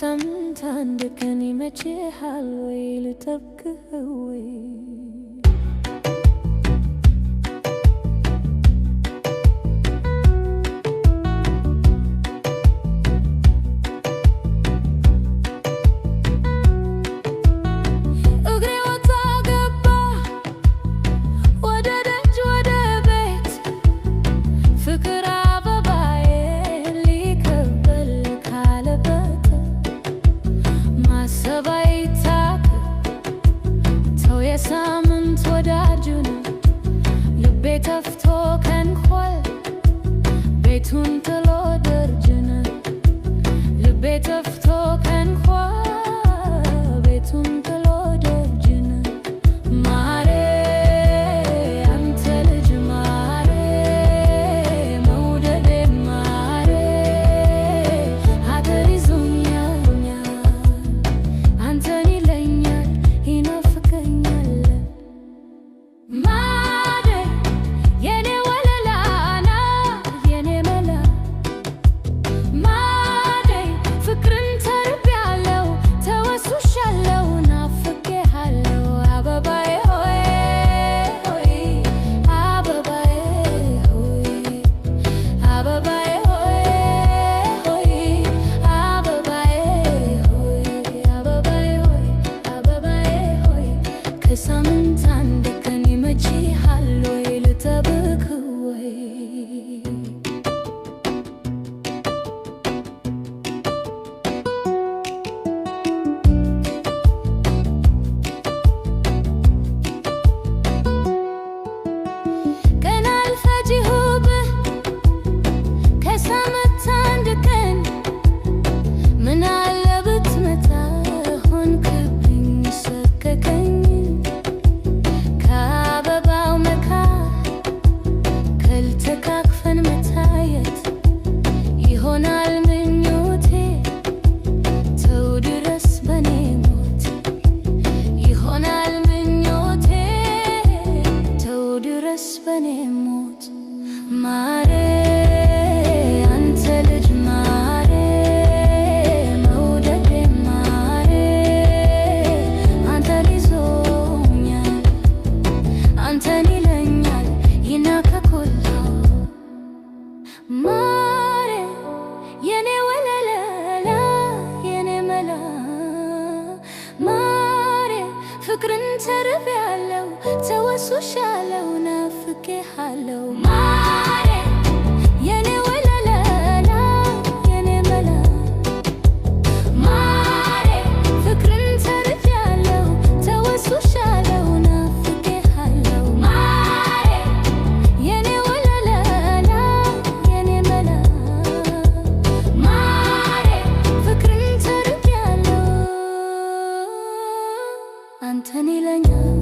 ከሳምንት አንድ ቀን ይመችሃል ወይ ልጠብቅህ ወይ? የሳምንት ወዳጁ ነው ልቤ ተፍቶ ከንኳል ቤቱን ጥሎ ደርጅነ ልቤ ተፍቶ ከንኳል ቤቱን ጥሎ ደርጅነ ማሬ አንተ ልጅ ማሬ መውደዴ ማሬ ሀገር ይዞኛል አንተን ይለኛል ይናፍቀኛል ማሬ የኔ ወለላና የኔ መላ ማሬ ፍቅርን ተርቤያለሁ ተወሱሻለሁ ናፍቄሃለሁ አበባዬ ሆይ ሆይ አበባዬ ሆይ አበባዬ ሆይ ሆይ አበባዬ ሆይ አበባዬ ሆይ አበባዬ ሆይ ከሳምንት አንድ ቀን ይመችሃል ወይ ልጠብቅህ ወይ? ቀን አልፈጅሁብህ ከሳምንት አንድ ቀን ምን አለ ብትመጣ ሆንክብኝ ሰቀቀኝ ከአበባው መካከል ተቃቅፈን መታየት ይሆናል ምኞቴ ተው ድረስ በኔ ሞት ይሆናል ምኞቴ ተው ድረስ በኔ ሞት ማሬ አንተ ልጅ ማሬ መውደዴ ማሬ አንተን ይዞኛል አንተን ይለኛል ይናፍቀኛል ማሬ የኔ ወለላ የኔ መላ ማሬ ፍቅርን ተርቤያለሁ ተወሱሻለሁ ናፍቄሃለሁ ማሬ የኔ ወለላ የኔ መላ ማሬ ፍቅርን ተርቤያለሁ ተወሱሻለሁ ናፍቄሃለሁ ማሬ የኔ ወለላ የኔ መላ ማሬ ፍቅርን ተርቤያለሁ አንተን ይለኛል